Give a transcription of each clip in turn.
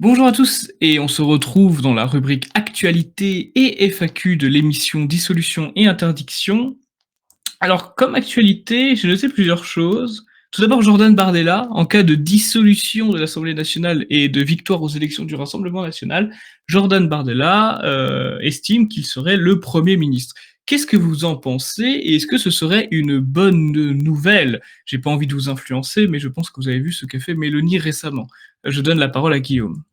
Bonjour à tous et on se retrouve dans la rubrique actualité et FAQ de l'émission Dissolution et interdiction. Alors comme actualité, j'ai noté plusieurs choses. Tout d'abord, Jordan Bardella, en cas de dissolution de l'Assemblée nationale et de victoire aux élections du Rassemblement national, Jordan Bardella estime qu'il serait le Premier ministre. Qu'est-ce que vous en pensez et est-ce que ce serait une bonne nouvelle? J'ai pas envie de vous influencer, mais je pense que vous avez vu ce qu'a fait Mélanie récemment. Je donne la parole à Guillaume.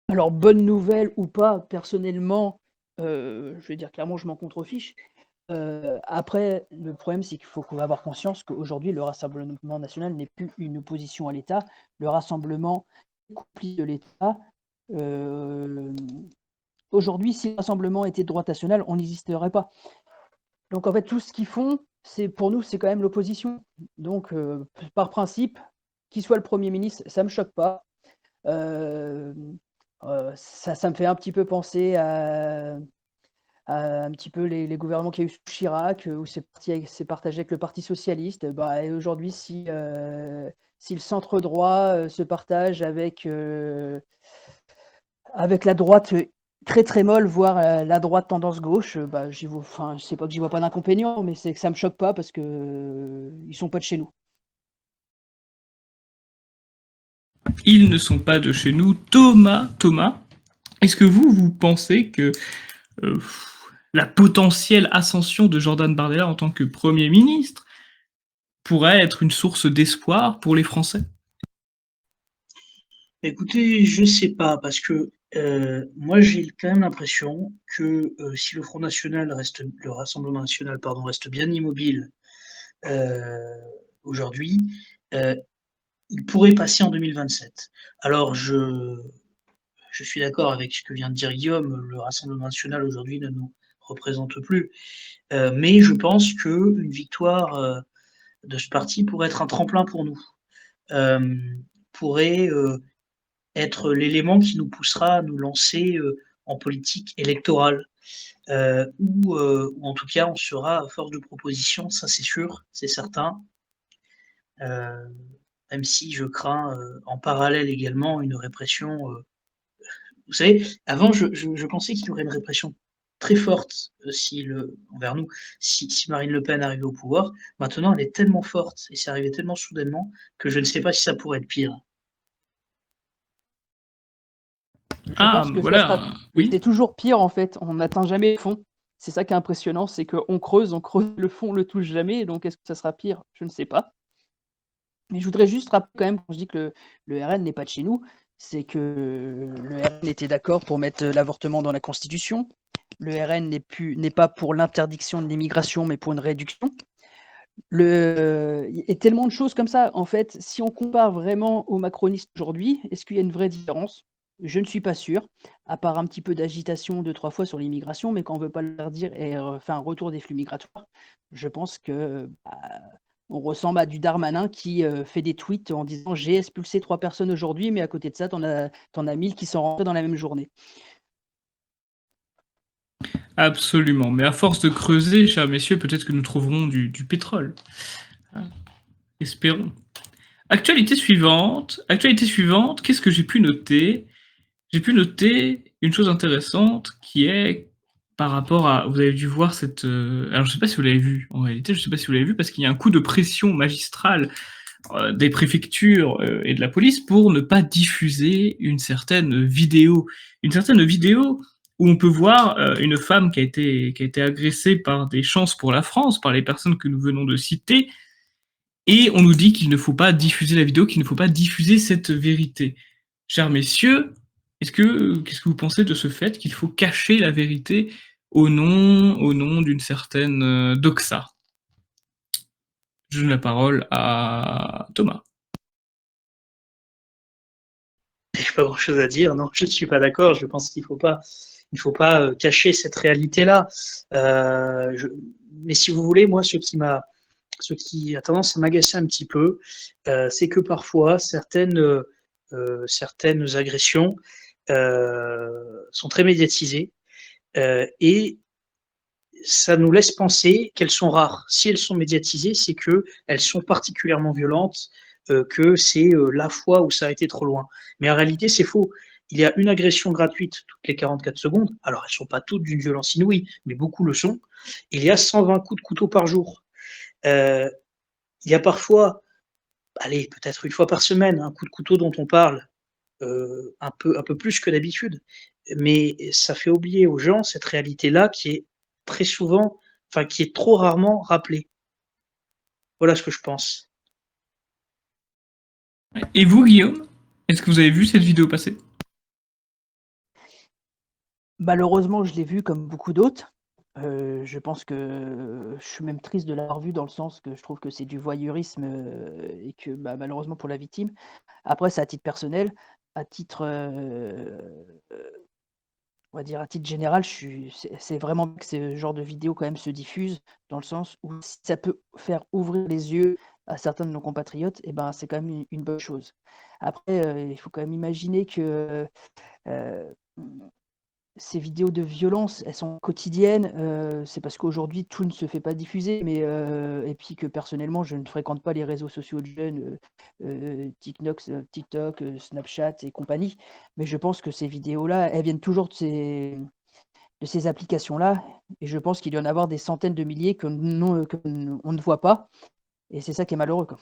Alors, bonne nouvelle ou pas, personnellement, je vais dire clairement, je m'en contrefiche. Après, le problème, c'est qu'il faut qu'on va avoir conscience qu'aujourd'hui, le Rassemblement national n'est plus une opposition à l'État. Le Rassemblement est complice de l'État. Heu, Aujourd'hui, si le Rassemblement était de droite nationale, on n'existerait pas. Donc en fait, tout ce qu'ils font, c'est pour nous, c'est quand même l'opposition. Donc par principe, qu'il soit le Premier ministre, ça me choque pas. Heu ça me fait un petit peu penser à un petit peu les gouvernements qu'il y a eu sous Chirac, où c'est partagé avec le Parti socialiste. Bah, et aujourd'hui, si le centre droit, se partage avec la droite, très, très molle, voire, la droite tendance gauche, bah, c'est pas que j'y vois pas d'inconvénient, mais c'est que ça me choque pas parce que, ils sont pas de chez nous. Ils ne sont pas de chez nous. Thomas, est-ce que vous pensez que euh, la potentielle ascension de Jordan Bardella en tant que Premier ministre pourrait être une source d'espoir pour les Français? Écoutez, je sais pas parce que moi j'ai quand même l'impression que si le Front National reste, le Rassemblement National, pardon, reste bien immobile euh, aujourd'hui, euh, il pourrait passer en 2027. Alors je suis d'accord avec ce que vient de dire Guillaume, le Rassemblement National aujourd'hui ne nous représente plus, mais je pense que une victoire de ce parti pourrait être un tremplin pour nous, euh, pourrait être l'élément qui nous poussera à nous lancer en politique électorale, ou en tout cas on sera force de proposition, ça c'est sûr, c'est certain, euh, même si je crains en parallèle également une répression. Vous savez, avant je pensais qu'il y aurait une répression très forte envers nous si Marine Le Pen arrivait au pouvoir. Maintenant elle est tellement forte et c'est arrivé tellement soudainement que je ne sais pas si ça pourrait être pire. Je Ah, pense que ça sera voilà, oui. c'est toujours pire, en fait, on n'atteint jamais le fond. C'est ça qui est impressionnant, c'est qu'on creuse, le fond, on le touche jamais, donc est-ce que ça sera pire? Je ne sais pas. Mais je voudrais juste rappeler quand même, quand je dis que le RN n'est pas de chez nous, c'est que le RN était d'accord pour mettre l'avortement dans la Constitution. Le RN n'est pas pour l'interdiction de l'immigration, mais pour une réduction. Et tellement de choses comme ça. En fait, si on compare vraiment aux macronistes aujourd'hui, est-ce qu'il y a une vraie différence? Je ne suis pas sûr, à part un petit peu d'agitation 2-3 fois sur l'immigration, mais quand on ne veut pas leur dire et faire un retour des flux migratoires, je pense que on ressemble à du Darmanin qui fait des tweets en disant j'ai expulsé 3 personnes aujourd'hui, mais à côté de ça, t'en as 1000 qui sont rentrés dans la même journée. Absolument. Mais à force de creuser, chers messieurs, peut-être que nous trouverons du pétrole. Hein. Espérons. Actualité suivante, qu'est-ce que j'ai pu noter? J'ai pu noter une chose intéressante qui est par rapport à. Vous avez dû voir cette. Alors je sais pas si vous l'avez vu. En réalité, je sais pas si vous l'avez vu parce qu'il y a un coup de pression magistrale des préfectures et de la police pour ne pas diffuser une certaine vidéo. Une certaine vidéo où on peut voir une femme qui a été agressée par des chances pour la France, par les personnes que nous venons de citer, et on nous dit qu'il ne faut pas diffuser la vidéo, qu'il ne faut pas diffuser cette vérité. Chers messieurs, qu'est-ce que vous pensez de ce fait qu'il faut cacher la vérité au nom d'une certaine doxa? Je donne la parole à Thomas. J'ai pas grand-chose à dire, non, je ne suis pas d'accord. Je pense il faut pas cacher cette réalité-là. Mais si vous voulez, moi, ce qui a tendance à m'agacer un petit peu, c'est que parfois certaines agressions sont très médiatisées et ça nous laisse penser qu'elles sont rares. Si elles sont médiatisées, c'est que elles sont particulièrement violentes que c'est la fois où ça a été trop loin. Mais en réalité, c'est faux. Il y a une agression gratuite toutes les 44 secondes. Alors, elles ne sont pas toutes d'une violence inouïe, mais beaucoup le sont. Il y a 120 coups de couteau par jour. Il y a parfois, allez, peut-être une fois par semaine, un coup de couteau dont on parle, un peu plus que d'habitude. Mais ça fait oublier aux gens cette réalité-là qui est très souvent, enfin, qui est trop rarement rappelée. Voilà ce que je pense. Et vous, Guillaume, est-ce que vous avez vu cette vidéo passer? Malheureusement, je l'ai vu comme beaucoup d'autres. Je pense que je suis même triste de l'avoir vu dans le sens que je trouve que c'est du voyeurisme, et que, malheureusement pour la victime. Après, c'est à titre personnel. À titre, on va dire à titre général, c'est vraiment que ce genre de vidéo quand même se diffuse, dans le sens où si ça peut faire ouvrir les yeux à certains de nos compatriotes, et ben, c'est quand même une bonne chose. Après, il faut quand même imaginer que, heu ces vidéos de violence, elles sont quotidiennes, c'est parce qu'aujourd'hui tout ne se fait pas diffuser, mais et puis que personnellement, je ne fréquente pas les réseaux sociaux de jeunes, TikTok, Snapchat et compagnie. Mais je pense que ces vidéos-là, elles viennent toujours de ces applications-là et je pense qu'il doit y en avoir des centaines de milliers que non, que on ne voit pas et c'est ça qui est malheureux, quoi.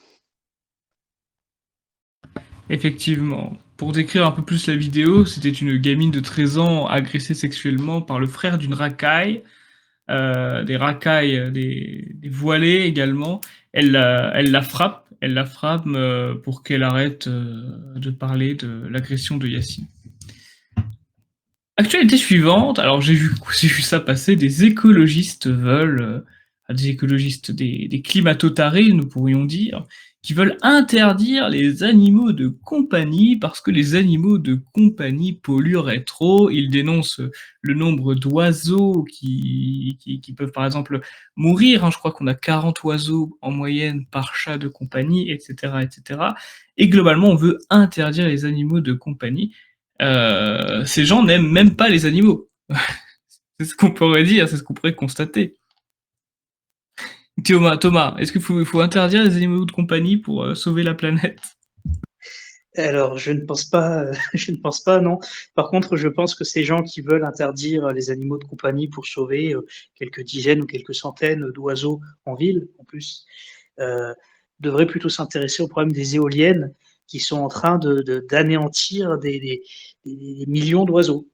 Effectivement. Pour décrire un peu plus la vidéo, c'était une gamine de 13 ans agressée sexuellement par le frère d'une racaille, des racailles, des voilées également. Elle la frappe pour qu'elle arrête de parler de l'agression de Yacine. Actualité suivante, alors j'ai vu ça passer, des écologistes veulent, des écologistes, des climato-tarés, nous pourrions dire, qui veulent interdire les animaux de compagnie parce que les animaux de compagnie pollueraient trop. Ils dénoncent le nombre d'oiseaux qui peuvent par exemple mourir, hein. Je crois qu'on a 40 oiseaux en moyenne par chat de compagnie, etc., etc. Et globalement, on veut interdire les animaux de compagnie. Ces gens n'aiment même pas les animaux. C'est ce qu'on pourrait dire, c'est ce qu'on pourrait constater. Thomas, est-ce qu'il faut interdire les animaux de compagnie pour sauver la planète? Alors, je ne pense pas, je ne pense pas, non. Par contre, je pense que ces gens qui veulent interdire les animaux de compagnie pour sauver quelques dizaines ou quelques centaines d'oiseaux en ville, en plus, euh, devraient plutôt s'intéresser au problème des éoliennes qui sont en train d'anéantir des millions d'oiseaux.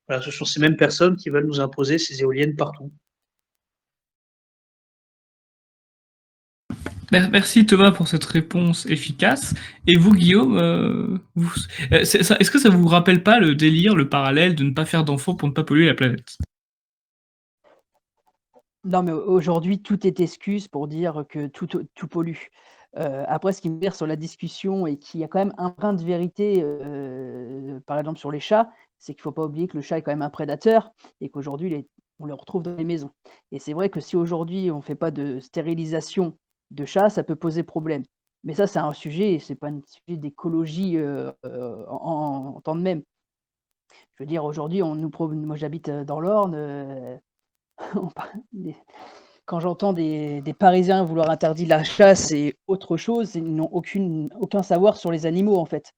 Voilà, ce sont ces mêmes personnes qui veulent nous imposer ces éoliennes partout. Merci Thomas pour cette réponse efficace. Et vous, Guillaume, est-ce que ça vous rappelle pas le délire, le parallèle de ne pas faire d'enfants pour ne pas polluer la planète? Non, mais aujourd'hui, tout est excuse pour dire que tout pollue. Après, ce qui me dire sur la discussion et qu'il y a quand même un brin de vérité, par exemple sur les chats, c'est qu'il ne faut pas oublier que le chat est quand même un prédateur et qu'aujourd'hui, on le retrouve dans les maisons. Et c'est vrai que si aujourd'hui on ne fait pas de stérilisation de chats, ça peut poser problème. Mais ça, c'est un sujet, c'est pas un sujet d'écologie en temps de même. Je veux dire, aujourd'hui, moi j'habite dans l'Orne, on par- des- quand j'entends des Parisiens vouloir interdire la chasse et autre chose, ils n'ont aucun savoir sur les animaux, en fait.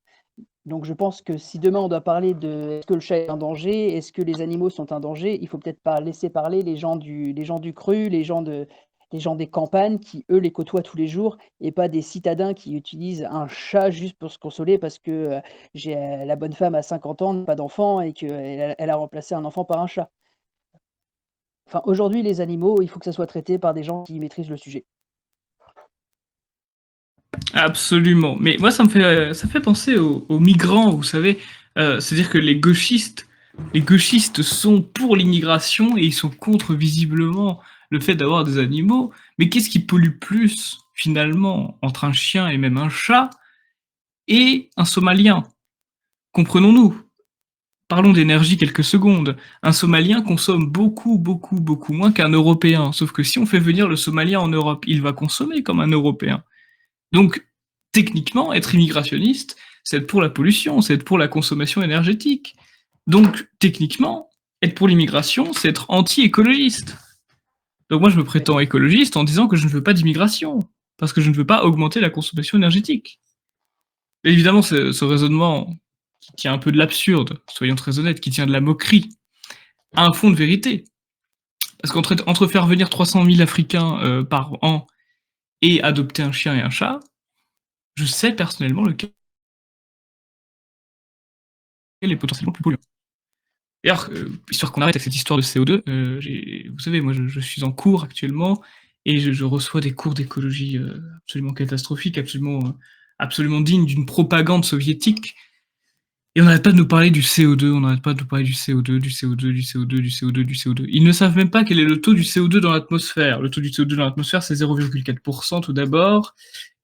Donc je pense que si demain on doit parler de est-ce que le chat est un danger, est-ce que les animaux sont un danger, il faut peut-être pas laisser parler les gens du cru, les gens des campagnes qui, eux, les côtoient tous les jours et pas des citadins qui utilisent un chat juste pour se consoler parce que la bonne femme à 50 ans n'a pas d'enfant et qu'elle a remplacé un enfant par un chat. Enfin, aujourd'hui, les animaux, il faut que ça soit traité par des gens qui maîtrisent le sujet. Absolument. Mais moi, ça me fait penser aux migrants, vous savez. C'est-à-dire que les gauchistes sont pour l'immigration et ils sont contre visiblement le fait d'avoir des animaux. Mais qu'est-ce qui pollue plus, finalement, entre un chien et même un chat et un Somalien? Comprenons-nous. Parlons d'énergie quelques secondes. Un Somalien consomme beaucoup, beaucoup, beaucoup moins qu'un Européen. Sauf que si on fait venir le Somalien en Europe, il va consommer comme un Européen. Donc, techniquement, être immigrationniste, c'est être pour la pollution, c'est être pour la consommation énergétique. Donc, techniquement, être pour l'immigration, c'est être anti-écologiste. Donc moi, je me Mais prétends écologiste en disant que je ne veux pas d'immigration. parce que je ne veux pas augmenter la consommation énergétique. Évidemment, ce raisonnement qui tient un peu de l'absurde, soyons très honnêtes, qui tient de la moquerie, a un fond de vérité. Parce qu'entre faire venir 300 000 Africains par an et adopter un chien et un chat, je sais personnellement lequel est potentiellement plus polluant. D'ailleurs, histoire qu'on arrête avec cette histoire de CO2, vous savez, moi je suis en cours actuellement et je reçois des cours d'écologie absolument catastrophiques, absolument dignes d'une propagande soviétique. Et on n'arrête pas de nous parler du CO2, on n'arrête pas de nous parler du CO2, du CO2, du CO2, du CO2, du CO2. Ils ne savent même pas quel est le taux du CO2 dans l'atmosphère. Le taux du CO2 dans l'atmosphère, c'est 0,4% tout d'abord.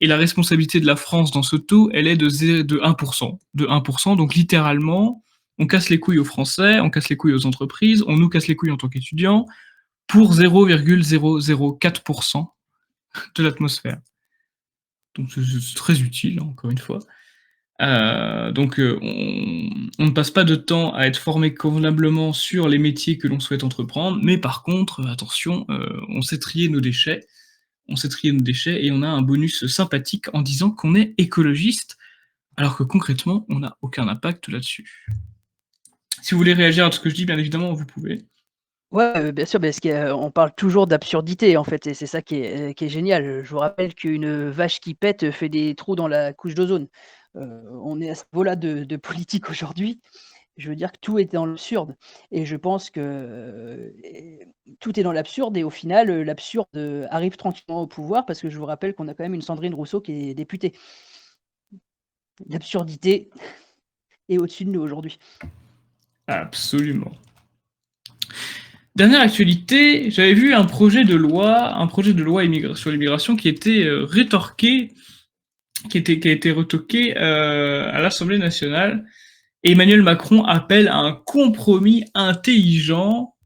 Et la responsabilité de la France dans ce taux, elle est de 1%. De 1%, donc littéralement, on casse les couilles aux Français, on casse les couilles aux entreprises, on nous casse les couilles en tant qu'étudiants pour 0,004% de l'atmosphère. Donc c'est très utile, encore une fois. Donc on ne passe pas de temps à être formé convenablement sur les métiers que l'on souhaite entreprendre, mais par contre, attention, on sait trier nos déchets, et on a un bonus sympathique en disant qu'on est écologiste, alors que concrètement, on n'a aucun impact là-dessus. Si vous voulez réagir à ce que je dis, bien évidemment, vous pouvez. Ouais, bien sûr, parce qu'on parle toujours d'absurdité, en fait, et c'est ça qui est génial. Je vous rappelle qu'une vache qui pète fait des trous dans la couche d'ozone. On est à ce niveau-là de politique aujourd'hui. Je veux dire que tout est dans l'absurde et je pense que tout est dans l'absurde et au final, l'absurde, arrive tranquillement au pouvoir parce que je vous rappelle qu'on a quand même une Sandrine Rousseau qui est députée. L'absurdité est au-dessus de nous aujourd'hui. Absolument. Dernière actualité, j'avais vu un projet de loi sur l'immigration qui était rétorqué, qui a été retoqué à l'Assemblée nationale. Et Emmanuel Macron appelle à un compromis intelligent.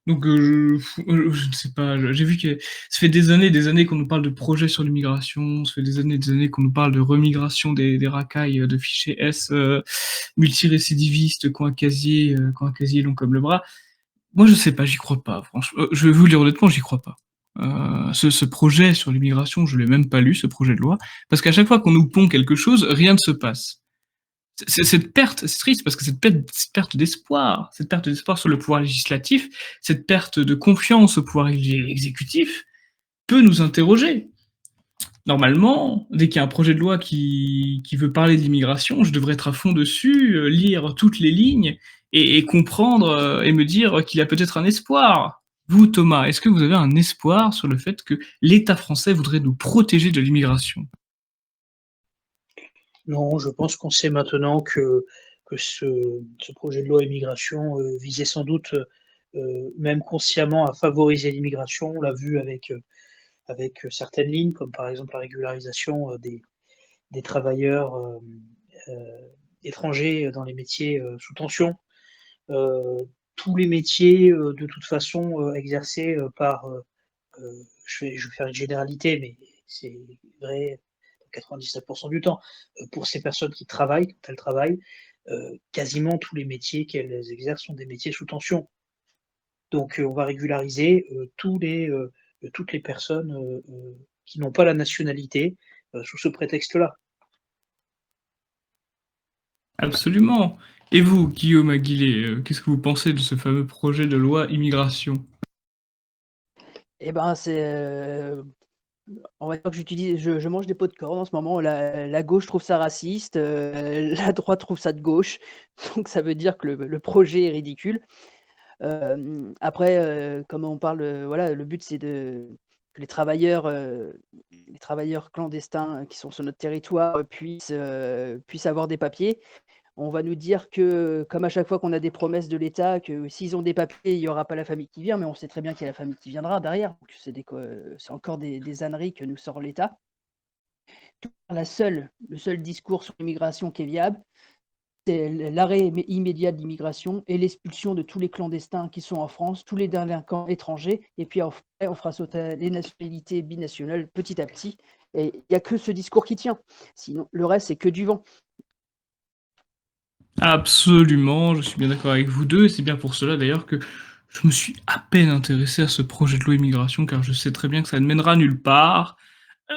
Donc je ne sais pas, j'ai vu que ça fait des années qu'on nous parle de projets sur l'immigration, ça fait des années qu'on nous parle de remigration des racailles de fichiers S multirécidivistes qui ont un casier long comme le bras. Moi, je sais pas, j'y crois pas, franchement. Je vais vous le dire honnêtement, j'y crois pas. Ce projet sur l'immigration, je l'ai même pas lu, ce projet de loi, parce qu'à chaque fois qu'on nous pond quelque chose, rien ne se passe. Cette perte, c'est triste parce que cette perte d'espoir sur le pouvoir législatif, cette perte de confiance au pouvoir exécutif, peut nous interroger. Normalement, dès qu'il y a un projet de loi qui veut parler de l'immigration, je devrais être à fond dessus, lire toutes les lignes et comprendre et me dire qu'il y a peut-être un espoir. Vous, Thomas, est-ce que vous avez un espoir sur le fait que l'État français voudrait nous protéger de l'immigration? Non, je pense qu'on sait maintenant que ce projet de loi immigration visait sans doute, même consciemment, à favoriser l'immigration. On l'a vu avec certaines lignes, comme par exemple la régularisation des travailleurs étrangers dans les métiers sous tension. Tous les métiers, de toute façon, exercés par, je vais faire une généralité, mais c'est vrai 99% du temps, pour ces personnes qui travaillent, quand elles travaillent, quasiment tous les métiers qu'elles exercent sont des métiers sous tension. Donc, on va régulariser toutes les personnes qui n'ont pas la nationalité sous ce prétexte-là. Absolument. Et vous, Guillaume Aguilé, qu'est-ce que vous pensez de ce fameux projet de loi immigration? Eh ben, on va dire que je mange des pots de corne en ce moment. La gauche trouve ça raciste, la droite trouve ça de gauche, donc ça veut dire que le projet est ridicule. Après, comme on parle, voilà, le but c'est que les travailleurs clandestins qui sont sur notre territoire puissent avoir des papiers. On va nous dire que, comme à chaque fois qu'on a des promesses de l'État, que s'ils ont des papiers, il n'y aura pas la famille qui vient, mais on sait très bien qu'il y a la famille qui viendra derrière. Donc c'est encore des âneries que nous sort l'État. Le seul discours sur l'immigration qui est viable, c'est l'arrêt immédiat de l'immigration et l'expulsion de tous les clandestins qui sont en France, tous les délinquants étrangers, et puis on fera sauter les nationalités binationales petit à petit. Et il n'y a que ce discours qui tient. Sinon, le reste, c'est que du vent. Absolument, je suis bien d'accord avec vous deux, et c'est bien pour cela d'ailleurs que je me suis à peine intéressé à ce projet de loi immigration, car je sais très bien que ça ne mènera nulle part.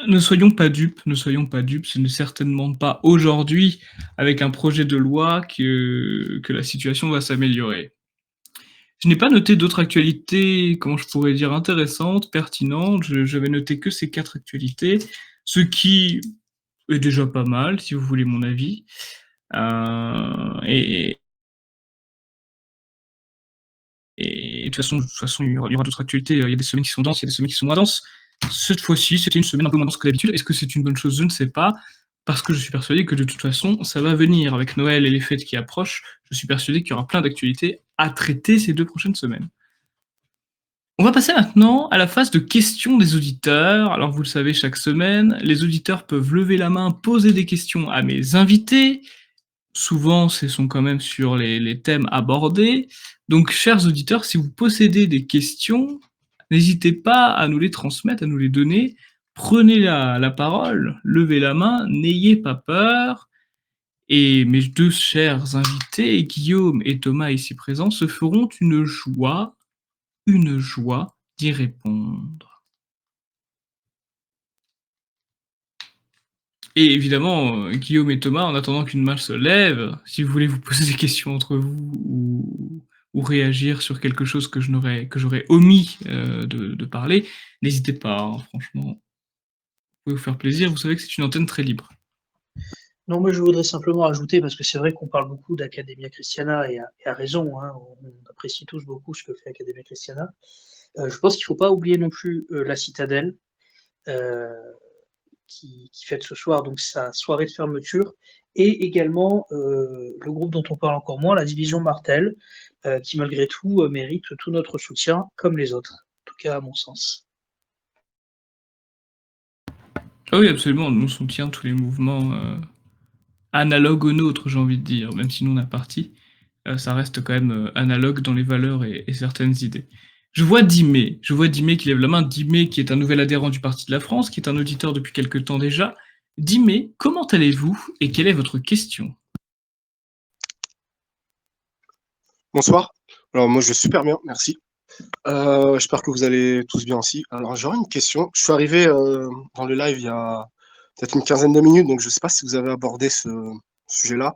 Ne soyons pas dupes, ce n'est certainement pas aujourd'hui, avec un projet de loi, que la situation va s'améliorer. Je n'ai pas noté d'autres actualités, comment je pourrais dire, intéressantes, pertinentes. J'avais noté que ces 4 actualités, ce qui est déjà pas mal, si vous voulez mon avis. Et de toute façon, il y aura d'autres actualités. Il y a des semaines qui sont denses, il y a des semaines qui sont moins denses. Cette fois-ci, c'était une semaine un peu moins dense que d'habitude. Est-ce que c'est une bonne chose? Je ne sais pas, parce que je suis persuadé que de toute façon, ça va venir. Avec Noël et les fêtes qui approchent, je suis persuadé qu'il y aura plein d'actualités à traiter ces 2 prochaines semaines. On va passer maintenant à la phase de questions des auditeurs. Alors vous le savez, chaque semaine, les auditeurs peuvent lever la main, poser des questions à mes invités. Souvent, ce sont quand même sur les thèmes abordés. Donc, chers auditeurs, si vous possédez des questions, n'hésitez pas à nous les transmettre, à nous les donner. Prenez la parole, levez la main, n'ayez pas peur. Et mes 2 chers invités, Guillaume et Thomas ici présents, se feront une joie d'y répondre. Et évidemment, Guillaume et Thomas, en attendant qu'une main se lève, si vous voulez vous poser des questions entre vous ou réagir sur quelque chose que j'aurais omis de parler, n'hésitez pas, hein, franchement. Vous pouvez vous faire plaisir, vous savez que c'est une antenne très libre. Non, moi je voudrais simplement ajouter, parce que c'est vrai qu'on parle beaucoup d'Academia Christiana, et à raison, hein, on apprécie tous beaucoup ce que fait Academia Christiana. Je pense qu'il ne faut pas oublier non plus la Citadelle, qui fête ce soir donc sa soirée de fermeture, et également le groupe dont on parle encore moins, la division Martel, qui malgré tout mérite tout notre soutien, comme les autres, en tout cas à mon sens. Ah oui, absolument, nous soutient tous les mouvements analogues aux nôtres, j'ai envie de dire, même si nous on a parti, ça reste quand même analogue dans les valeurs et certaines idées. Je vois Dimé qui lève la main, Dimé qui est un nouvel adhérent du Parti de la France, qui est un auditeur depuis quelque temps déjà. Dimé, comment allez-vous et quelle est votre question? Bonsoir. Alors moi je vais super bien, merci. J'espère que vous allez tous bien aussi. Alors j'aurais une question. Je suis arrivé dans le live il y a peut-être une quinzaine de minutes, donc je ne sais pas si vous avez abordé ce sujet-là.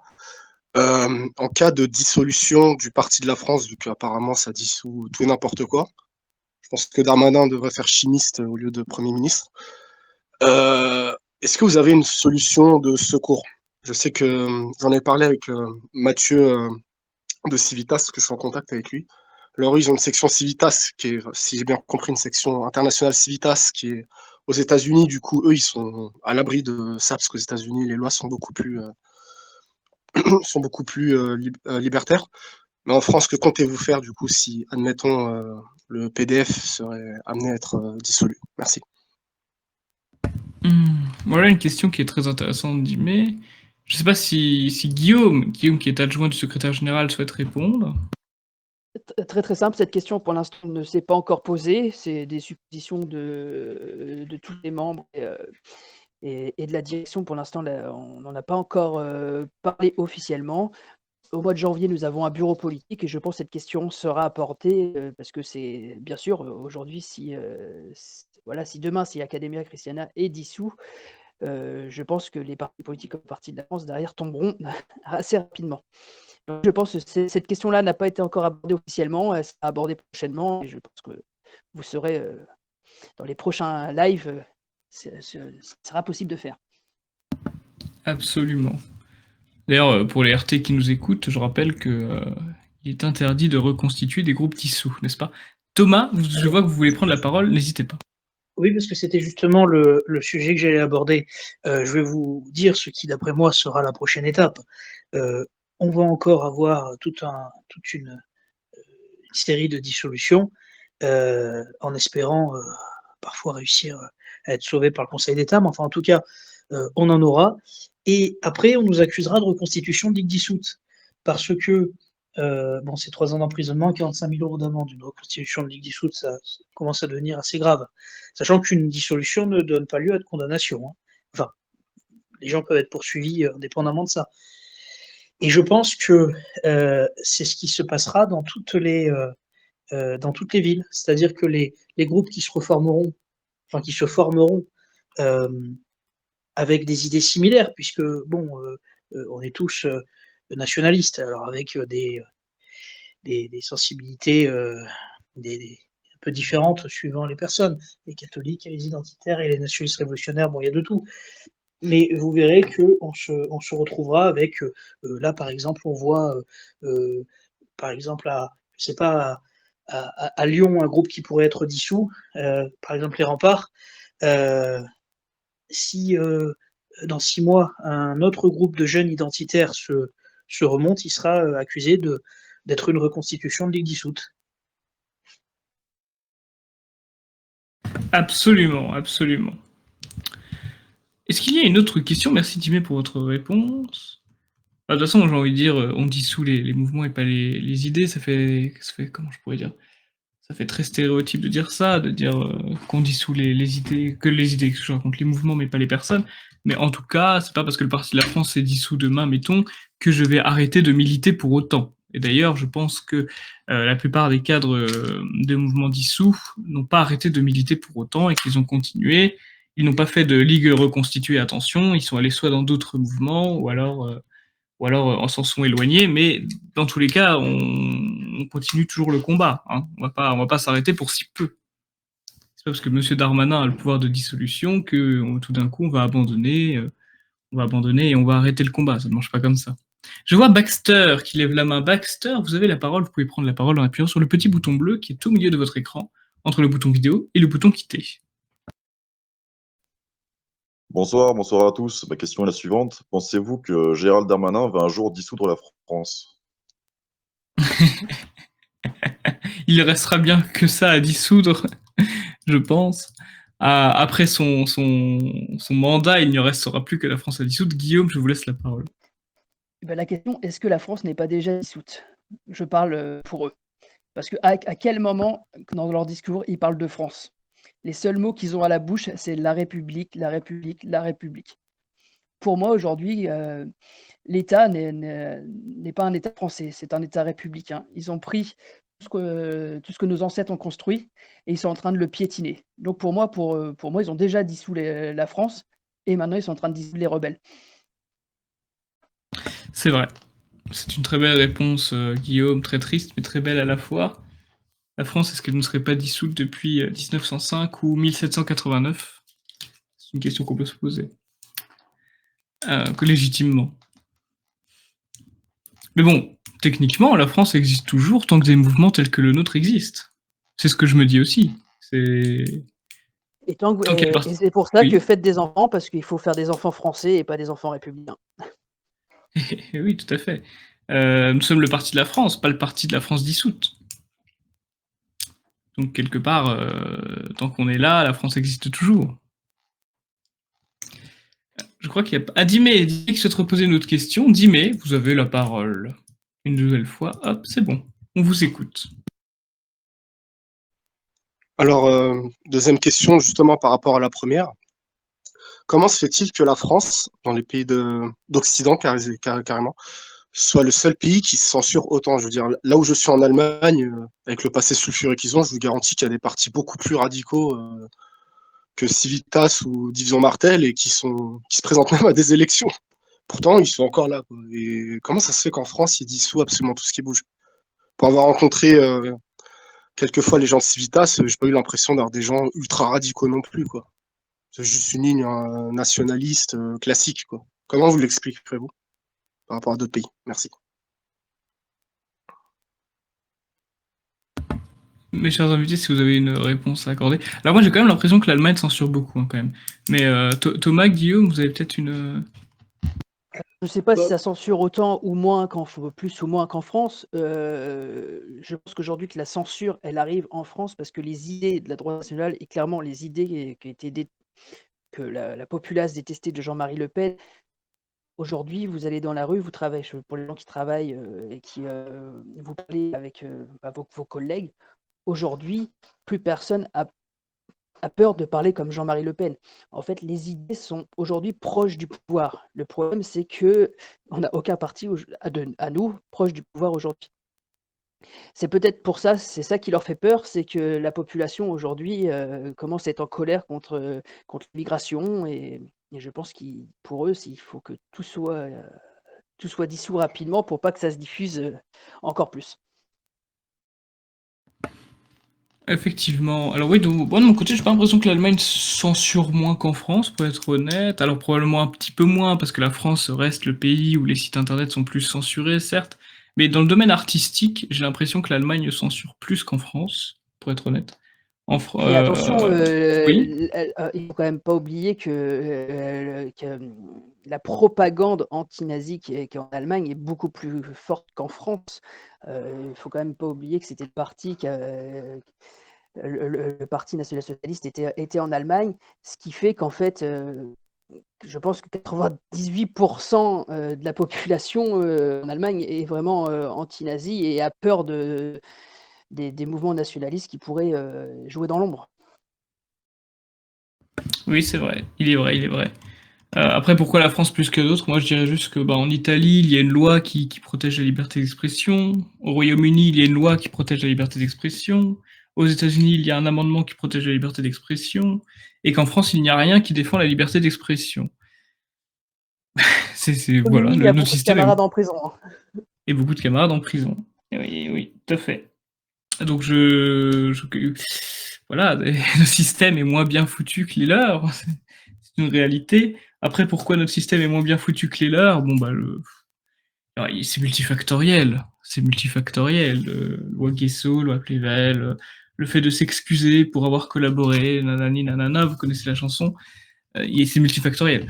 En cas de dissolution du Parti de la France, vu qu'apparemment ça dissout tout et n'importe quoi, je pense que Darmanin devrait faire chimiste au lieu de Premier ministre. Est-ce que vous avez une solution de secours? Je sais que j'en ai parlé avec Mathieu de Civitas, parce que je suis en contact avec lui. Alors, ils ont une section Civitas, qui est, si j'ai bien compris, une section internationale Civitas, qui est aux États-Unis. Du coup, eux, ils sont à l'abri de ça, parce qu'aux États-Unis, les lois sont beaucoup plus, libertaires. Mais en France, que comptez-vous faire, du coup, si, admettons, le PDF serait amené à être dissolu? Merci. Voilà une question qui est très intéressante, Dimé. Je ne sais pas si Guillaume, qui est adjoint du secrétaire général, souhaite répondre. Très très simple, cette question pour l'instant ne s'est pas encore posée, c'est des suppositions de tous les membres et de la direction. Pour l'instant, on n'en a pas encore parlé officiellement. Au mois de janvier, nous avons un bureau politique et je pense que cette question sera apportée parce que c'est bien sûr aujourd'hui, si demain, si Academia Christiana est dissous, je pense que les partis politiques comme le Parti de la France derrière tomberont assez rapidement. Donc, je pense que cette question-là n'a pas été encore abordée officiellement, elle sera abordée prochainement et je pense que vous saurez dans les prochains lives, ce sera possible de faire. Absolument. D'ailleurs, pour les RT qui nous écoutent, je rappelle qu'il est interdit de reconstituer des groupes dissous, n'est-ce pas? Thomas, je vois que vous voulez prendre la parole, n'hésitez pas. Oui, parce que c'était justement le sujet que j'allais aborder. Je vais vous dire ce qui, d'après moi, sera la prochaine étape. On va encore avoir toute une série de dissolutions, en espérant parfois réussir à être sauvé par le Conseil d'État, mais enfin, en tout cas, on en aura. Et après, on nous accusera de reconstitution de ligue dissoute, parce que c'est 3 ans d'emprisonnement et 45 000 € d'amende. Une reconstitution de ligue dissoute, ça commence à devenir assez grave. Sachant qu'une dissolution ne donne pas lieu à de condamnation, hein. Enfin, les gens peuvent être poursuivis indépendamment de ça. Et je pense que c'est ce qui se passera dans toutes les villes. C'est-à-dire que les groupes qui se formeront avec des idées similaires, puisque bon, on est tous nationalistes, alors avec des sensibilités un peu différentes suivant les personnes, les catholiques et les identitaires et les nationalistes révolutionnaires, bon, il y a de tout. Mais vous verrez qu'on se retrouvera avec, là par exemple, on voit, par exemple je sais pas, à Lyon, un groupe qui pourrait être dissous, par exemple les Remparts. Si dans 6 mois, un autre groupe de jeunes identitaires se remonte, il sera accusé d'être une reconstitution de Ligue dissoute. Absolument, absolument. Est-ce qu'il y a une autre question? Merci Timé pour votre réponse. De toute façon, j'ai envie de dire, on dissout les mouvements et pas les idées. Ça fait, comment je pourrais dire? Ça fait très stéréotype de dire ça, de dire qu'on dissout les idées, que je raconte les mouvements mais pas les personnes. Mais en tout cas, c'est pas parce que le Parti de la France est dissous demain, mettons, que je vais arrêter de militer pour autant. Et d'ailleurs, je pense que la plupart des cadres de mouvements dissous n'ont pas arrêté de militer pour autant et qu'ils ont continué. Ils n'ont pas fait de ligue reconstituée, attention, ils sont allés soit dans d'autres mouvements ou alors en s'en sont éloignés, mais dans tous les cas, on continue toujours le combat. Hein. On va pas s'arrêter pour si peu. C'est pas parce que M. Darmanin a le pouvoir de dissolution que tout d'un coup on va abandonner et on va arrêter le combat. Ça ne marche pas comme ça. Je vois Baxter qui lève la main. Baxter, vous avez la parole. Vous pouvez prendre la parole en appuyant sur le petit bouton bleu qui est au milieu de votre écran, entre le bouton vidéo et le bouton quitter. Bonsoir, bonsoir à tous. Ma question est la suivante. Pensez-vous que Gérald Darmanin va un jour dissoudre la France? Il restera bien que ça à dissoudre, je pense. Après son mandat, il n'y restera plus que la France à dissoudre. Guillaume, je vous laisse la parole. La question, est-ce que la France n'est pas déjà dissoute? Je parle pour eux. Parce qu'à quel moment, dans leur discours, ils parlent de France? Les seuls mots qu'ils ont à la bouche, c'est la République, la République, la République. Pour moi, aujourd'hui, l'État n'est pas un État français, c'est un État républicain. Ils ont pris tout ce que nos ancêtres ont construit et ils sont en train de le piétiner. Donc pour moi, ils ont déjà dissous la France et maintenant ils sont en train de dissoudre les rebelles. C'est vrai. C'est une très belle réponse, Guillaume, très triste, mais très belle à la fois. La France, est-ce qu'elle ne serait pas dissoute depuis 1905 ou 1789? C'est une question qu'on peut se poser. Que légitimement. Mais bon, techniquement, la France existe toujours tant que des mouvements tels que le nôtre existent. C'est ce que je me dis aussi. Et c'est pour ça que faites des enfants, parce qu'il faut faire des enfants français et pas des enfants républicains. Oui, tout à fait. Nous sommes le parti de la France, pas le parti de la France dissoute. Donc quelque part, tant qu'on est là, la France existe toujours. Je crois qu'il y a... Ah, Dimé qui souhaite reposer une autre question. Dimé, vous avez la parole. Une nouvelle fois. Hop, c'est bon. On vous écoute. Alors, deuxième question, justement par rapport à la première. Comment se fait-il que la France, dans les pays d'Occident carrément, soit le seul pays qui se censure autant? Je veux dire, là où je suis en Allemagne, avec le passé sulfureux qu'ils ont, je vous garantis qu'il y a des partis beaucoup plus radicaux que Civitas ou Division Martel et qui se présentent même à des élections. Pourtant, ils sont encore là. Quoi. Et comment ça se fait qu'en France, ils dissouent absolument tout ce qui bouge? Pour avoir rencontré quelquefois les gens de Civitas, j'ai pas eu l'impression d'avoir des gens ultra radicaux non plus, quoi. C'est juste une ligne nationaliste classique, quoi. Comment vous l'expliquerez-vous par rapport à d'autres pays? Merci. Mes chers invités, si vous avez une réponse à accorder. Alors moi, j'ai quand même l'impression que l'Allemagne censure beaucoup, hein, quand même. Mais Thomas, Guillaume, vous avez peut-être une... Je ne sais pas si ça censure autant ou moins plus ou moins qu'en France. Je pense qu'aujourd'hui que la censure, elle arrive en France parce que les idées de la droite nationale et clairement les idées que la populace détestait de Jean-Marie Le Pen. Aujourd'hui, vous allez dans la rue, vous travaillez, pour les gens qui travaillent et qui vous parlez avec vos collègues. Aujourd'hui, plus personne a peur de parler comme Jean-Marie Le Pen. En fait, les idées sont aujourd'hui proches du pouvoir. Le problème, c'est qu'on n'a aucun parti à nous proche du pouvoir aujourd'hui. C'est peut-être pour ça, c'est ça qui leur fait peur, c'est que la population aujourd'hui, commence à être en colère contre l'immigration et je pense pour eux, il faut que tout soit dissous rapidement pour pas que ça se diffuse, encore plus. Effectivement. Alors oui, moi de mon côté, j'ai pas l'impression que l'Allemagne censure moins qu'en France, pour être honnête. Alors probablement un petit peu moins, parce que la France reste le pays où les sites internet sont plus censurés, certes. Mais dans le domaine artistique, j'ai l'impression que l'Allemagne censure plus qu'en France, pour être honnête. Mais attention, Oui. il faut quand même pas oublier la propagande anti-nazie qui est en Allemagne est beaucoup plus forte qu'en France. Il faut quand même pas oublier que c'était le parti national-socialiste était en Allemagne, ce qui fait qu'en fait, je pense que 98% de la population en Allemagne est vraiment anti-nazi et a peur des mouvements nationalistes qui pourraient jouer dans l'ombre. Oui, c'est vrai. Il est vrai, il est vrai. Après, pourquoi la France plus que d'autres? Moi, je dirais juste que, en Italie, il y a une loi qui protège la liberté d'expression. Au Royaume-Uni, il y a une loi qui protège la liberté d'expression. Aux États-Unis, il y a un amendement qui protège la liberté d'expression. Et qu'en France, il n'y a rien qui défend la liberté d'expression. Oui, Voilà, il y a notre beaucoup de système camarades en prison, hein. et beaucoup de camarades en prison. Oui, oui, tout à fait. Donc voilà, le système est moins bien foutu que les leurs. C'est une réalité. Après, pourquoi notre système est moins bien foutu que les leurs? Bon, c'est multifactoriel. C'est multifactoriel. Loi Guesso, loi Plevel, le fait de s'excuser pour avoir collaboré, nanani nanana, vous connaissez la chanson. C'est multifactoriel.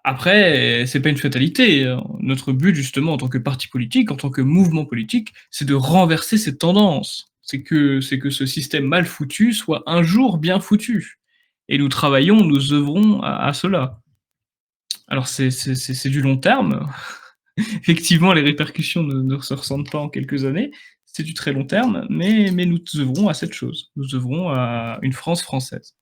Après, c'est pas une fatalité. Notre but, justement, en tant que parti politique, en tant que mouvement politique, c'est de renverser cette tendance. C'est que ce système mal foutu soit un jour bien foutu. Et nous travaillons, nous œuvrons à cela. Alors, c'est du long terme. Effectivement, les répercussions ne se ressentent pas en quelques années. C'est du très long terme, mais nous œuvrons à cette chose. Nous œuvrons à une France française.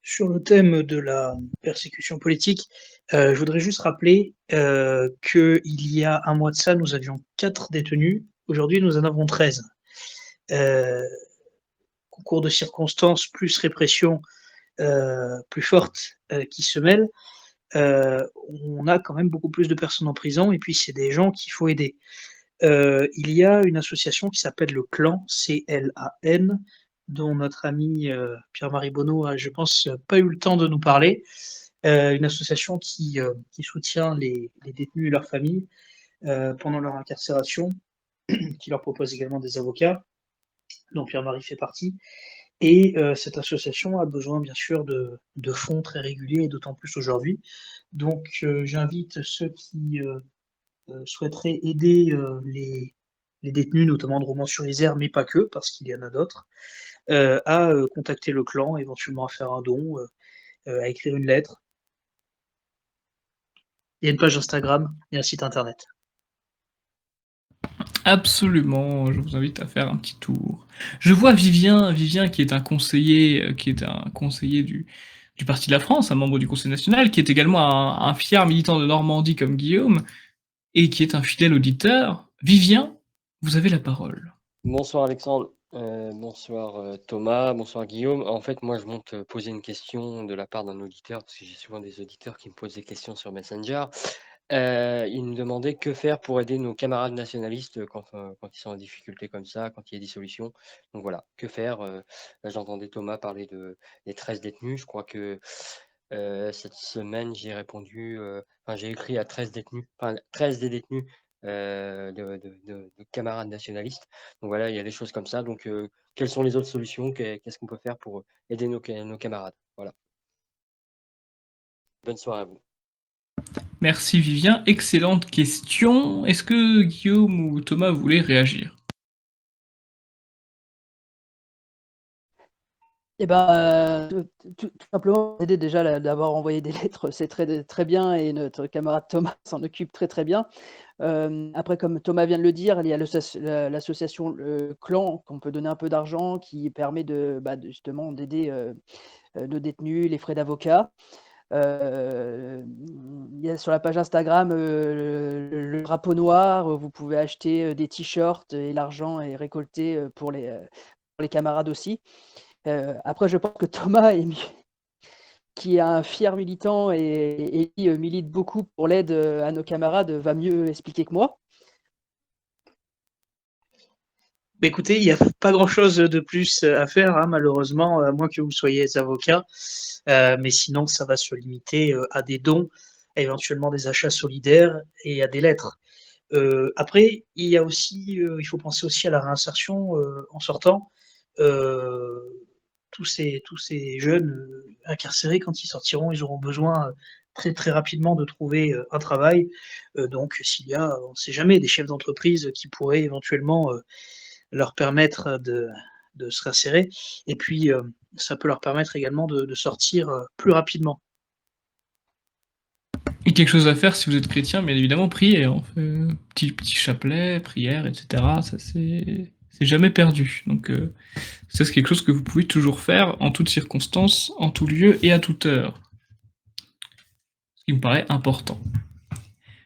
Sur le thème de la persécution politique, je voudrais juste rappeler qu'il y a un mois de ça, nous avions 4 détenus. Aujourd'hui, nous en avons 13. Concours de circonstances plus répression plus forte qui se mêle, on a quand même beaucoup plus de personnes en prison et puis c'est des gens qu'il faut aider. Il y a une association qui s'appelle le Clan, CLAN, dont notre ami Pierre-Marie Bonneau a, je pense, pas eu le temps de nous parler. Une association qui soutient les détenus et leurs familles pendant leur incarcération, qui leur propose également des avocats, dont Pierre-Marie fait partie. Et cette association a besoin bien sûr de fonds très réguliers et d'autant plus aujourd'hui. Donc j'invite ceux qui souhaiteraient aider les détenus, notamment de Romans-sur-Isère, mais pas que, parce qu'il y en a d'autres, à contacter le clan, éventuellement à faire un don, à écrire une lettre. Il y a une page Instagram et un site internet. Absolument, je vous invite à faire un petit tour. Je vois Vivien qui est un conseiller, du Parti de la France, un membre du Conseil national, qui est également un fier militant de Normandie comme Guillaume, et qui est un fidèle auditeur. Vivien, vous avez la parole. Bonsoir Alexandre, bonsoir Thomas, bonsoir Guillaume. En fait, moi je monte poser une question de la part d'un auditeur, parce que j'ai souvent des auditeurs qui me posent des questions sur Messenger. Il me demandait que faire pour aider nos camarades nationalistes quand ils sont en difficulté comme ça, quand il y a des solutions. Donc voilà, que faire? Là, j'entendais Thomas parler des 13 détenus. Je crois que cette semaine, j'ai répondu, j'ai écrit à 13 détenus, 13 des détenus de camarades nationalistes. Donc voilà, il y a des choses comme ça. Donc quelles sont les autres solutions? Qu'est-ce qu'on peut faire pour aider nos camarades? Voilà. Bonne soirée à vous. Merci Vivien, excellente question. Est-ce que Guillaume ou Thomas voulaient réagir? Eh ben, tout simplement aider déjà d'avoir envoyé des lettres, c'est très, très bien et notre camarade Thomas s'en occupe très, très bien. Après, comme Thomas vient de le dire, il y a l'association le Clan qu'on peut donner un peu d'argent qui permet justement d'aider nos détenus, les frais d'avocat. Il y a sur la page Instagram le drapeau noir, vous pouvez acheter des t-shirts et l'argent est récolté pour les camarades aussi. Après, je pense que Thomas, qui est un fier militant et qui milite beaucoup pour l'aide à nos camarades, va mieux expliquer que moi. Bah, écoutez, il n'y a pas grand-chose de plus à faire, hein, malheureusement, à moins que vous soyez avocat. Mais sinon, ça va se limiter à des dons, éventuellement des achats solidaires et à des lettres. Après, il faut penser aussi à la réinsertion en sortant. Tous ces jeunes incarcérés, quand ils sortiront, ils auront besoin très très rapidement de trouver un travail. Donc, s'il y a, on ne sait jamais, des chefs d'entreprise qui pourraient éventuellement leur permettre de se réinsérer. Et puis, ça peut leur permettre également de sortir plus rapidement. Et quelque chose à faire si vous êtes chrétien, bien évidemment, prier. On fait petit chapelet, prière, etc. Ça, c'est jamais perdu. Donc, ça, c'est quelque chose que vous pouvez toujours faire en toutes circonstances, en tout lieu et à toute heure. Ce qui me paraît important.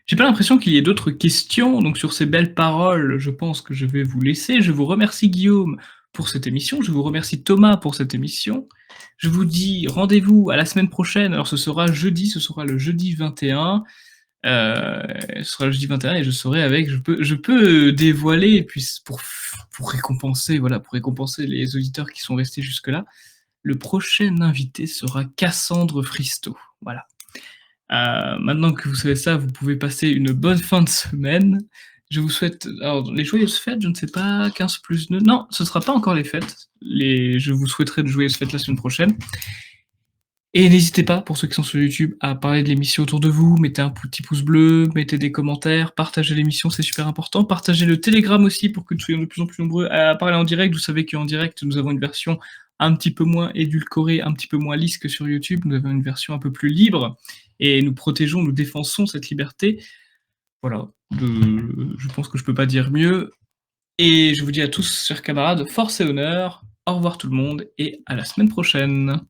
J'ai pas l'impression qu'il y ait d'autres questions, donc sur ces belles paroles, je pense que je vais vous laisser. Je vous remercie Guillaume pour cette émission, je vous remercie Thomas pour cette émission. Je vous dis rendez-vous à la semaine prochaine, alors ce sera jeudi, ce sera le jeudi 21. Ce sera le jeudi 21 et je serai avec, je peux dévoiler, puis pour récompenser, voilà, pour récompenser les auditeurs qui sont restés jusque-là, le prochain invité sera Cassandre Fristo, voilà. Maintenant que vous savez ça, vous pouvez passer une bonne fin de semaine. Je vous souhaite alors les joyeuses fêtes, je ne sais pas, 15+2. Non, ce ne sera pas encore les fêtes. Je vous souhaiterai de joyeuses fêtes la semaine prochaine. Et n'hésitez pas, pour ceux qui sont sur YouTube, à parler de l'émission autour de vous, mettez un petit pouce bleu, mettez des commentaires, partagez l'émission, c'est super important. Partagez le Telegram aussi pour que nous soyons de plus en plus nombreux à parler en direct. Vous savez qu'en direct, nous avons une version un petit peu moins édulcorée, un petit peu moins lisse que sur YouTube. Nous avons une version un peu plus libre et nous protégeons, nous défensons cette liberté. Voilà, je pense que je peux pas dire mieux. Et je vous dis à tous, chers camarades, force et honneur, au revoir tout le monde et à la semaine prochaine.